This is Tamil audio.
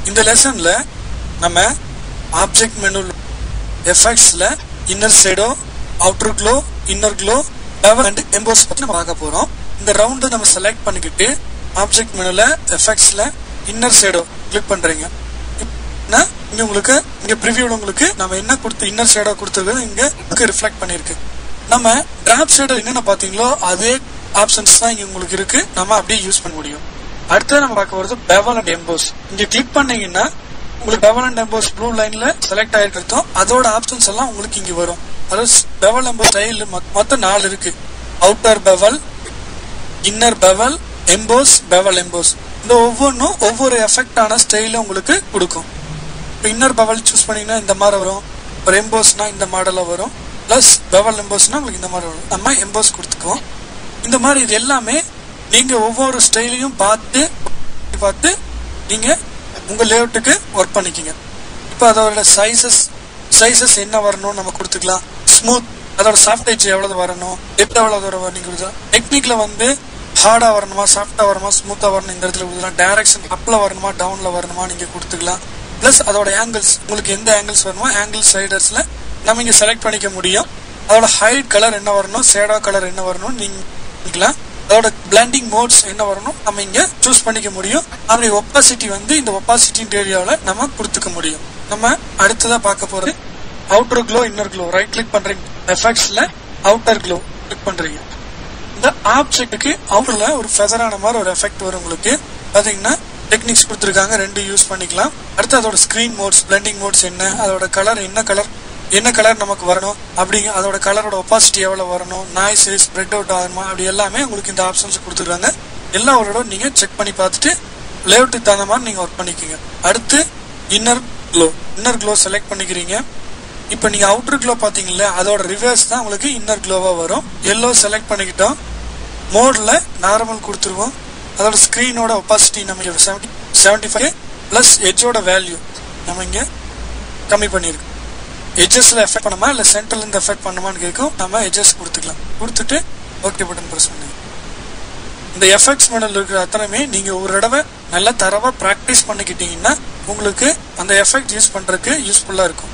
இந்த லெசன்ல நம்ம ஆப்ஜெக்ட் மெனு எஃபெக்ட்ஸ்ல inner shadow, outer glow, inner glow, bevel and emboss பத்தி நம்ம பார்க்க போறோம். இந்த ரவுண்ட் நம்ம செலக்ட் பண்ணிக்கிட்டு ஆப்ஜெக்ட் மெனுல எஃபெக்ட்ஸ்ல இன்னர் ஷேடோ கிளிக் பண்றீங்க. இங்க உங்களுக்கு இங்க ப்ரிவியூல உங்களுக்கு நம்ம என்ன கொடுத்து இன்னர் ஷேடோ கொடுத்துருக்கோம் இங்க ரிஃப்ளெக்ட் பண்ணிருக்கு. நம்ம டிராப் ஷேடோ என்னென்ன பாத்தீங்களோ அதே ஆப்ஷன்ஸ் தான் இங்க உங்களுக்கு இருக்கு. நம்ம அப்படியே யூஸ் பண்ண முடியும். அடுத்து நம்ம பார்க்க போறது பெவல் அண்ட் எம்போஸ். இங்க கிளிக் பண்ணீங்கன்னா உங்களுக்கு பெவல் அண்ட் எம்போஸ் ப்ளூ லைன்ல செலக்ட் ஆயிருக்கிறதும் அதோட ஆப்ஷன்ஸ் எல்லாம் உங்களுக்கு இங்க வரும். அதாவது பெவல் எம்போஸ் ஸ்டைல் மொத்தம் 4 இருக்கு. Outer bevel, inner bevel, EMBOSS, bevel EMBOSS. இந்த ஒவ்வொன்றும் ஒவ்வொரு எஃபெக்டான ஸ்டைல உங்களுக்கு கொடுக்கும். இப்போ இன்னர் பெவல் சூஸ் பண்ணீங்கன்னா இந்த மாதிரி வரும். ஒரு எம்போஸ்னா இந்த மாடல வரும். பிளஸ் பெவல் எம்போஸ்னா உங்களுக்கு இந்த மாதிரி வரும். நம்ம எம்போஸ் கொடுத்துக்குவோம். இந்த மாதிரி இது எல்லாமே நீங்க ஒவ்வொரு ஸ்டைலையும் பார்த்து நீங்க உங்க லேஅவுட்டுக்கு ஒர்க் பண்ணிக்கிங்க. இப்போ அதோட சைசஸ் என்ன வரணும் நம்ம கொடுத்துக்கலாம். ஸ்மூத் அதோட சாஃப்ட் எட்ஜ் எவ்வளவு வரணும், டெப்த் எவ்வளவு வரணும் கொடுக்கலாம். டெக்னிக்ல வந்து ஹார்டா வரணுமா, சாஃப்டா வரணுமா, ஸ்மூத்தா வரணும் இந்த இடத்துல கொடுக்கலாம். டைரக்ஷன் அப்ல வரணுமா, டவுன்ல வரணுமா நீங்க கொடுத்துக்கலாம். பிளஸ் அதோட ஆங்கிள்ஸ் உங்களுக்கு எந்த ஆங்கிள்ஸ் வரணுமோ ஆங்கிள் ஸ்லைடர்ஸ்ல நம்ம இங்க செலக்ட் பண்ணிக்க முடியும். அதோட ஹைட் கலர் என்ன வரணும், ஷேடோ கலர் என்ன வரணும் நீங்க அதோட பிளண்டிங் மோட்ஸ் என்ன வரணும் நம்ம இங்க சூஸ் பண்ணிக்க முடியும். அப்படி ஒப்பாசிட்டி வந்து இந்த ஒப்பாசிட்டி ஏரியாவில நம்ம கொடுத்துக்க முடியும். நம்ம அடுத்ததா பார்க்க போறது outer glow, inner glow. Right click பண்றீங்க, எஃபெக்ட்ஸ்ல அவுட்டர் க்ளோ கிளிக் பண்றீங்க. இந்த ஆப்ஜெக்ட்டுக்கு அவுட்டர்ல ஒரு ஃபெதரான மாதிரி ஒரு எஃபெக்ட் வரும். உங்களுக்கு பாத்தீங்கன்னா டெக்னிக்ஸ் கொடுத்துருக்காங்க, 2 யூஸ் பண்ணிக்கலாம். அடுத்து அதோட ஸ்கிரீன் மோட்ஸ், பிளண்டிங் மோட்ஸ் என்ன, அதோட கலர் என்ன கலர் நமக்கு வரணும், அப்படிங்க அதோட கலரோட ஒப்பாசிட்டி எவ்வளவு வரணும், நாய்ஸ் ஸ்ப்ரெட் அவுட் ஆகுமா, அப்படி எல்லாமே உங்களுக்கு இந்த ஆப்ஷன்ஸ் கொடுத்துருக்காங்க. எல்லாரோட நீங்க செக் பண்ணி பார்த்துட்டு லேஅவுட்டுக்கு தகுந்த மாதிரி நீங்க ஒர்க் பண்ணிக்கோங்க. அடுத்து இன்னர் க்ளோ செலக்ட் பண்ணிக்கிறீங்க. இப்போ நீங்க அவுட்டர் க்ளோ பாத்தீங்கல்ல அதோட ரிவர்ஸ் தான் உங்களுக்கு இன்னர் க்ளோவா வரும். எல்லோ செலக்ட் பண்ணிக்கிட்டோம், மோட்ல நார்மல் கொடுத்துருவோம். அதோட ஸ்கிரீனோட ஒப்பாசிட்டி நம்ம 75 பிளஸ் எட்ஜோட வேல்யூ நம்ம இங்க கம்மி பண்ணிருக்கோம். எட்ஜஸ்ல எஃபெக்ட் பண்ணுமா இல்ல சென்டர்ல இருந்து எஃபெக்ட் பண்ணுமான்னு கேட்கும். நம்ம எட்ஜஸ் கொடுத்துக்கலாம். கொடுத்துட்டு ஓகே பட்டன் பிரஸ் பண்ணுங்க. இந்த எஃபெக்ட்ஸ் மெனுல இருக்கிற அத்தனையுமே நீங்க ஒரு தடவை நல்லா தரவா பிராக்டிஸ் பண்ணிக்கிட்டீங்கன்னா உங்களுக்கு அந்த எஃபெக்ட் யூஸ் பண்றதுக்கு யூஸ்ஃபுல்லா இருக்கும்.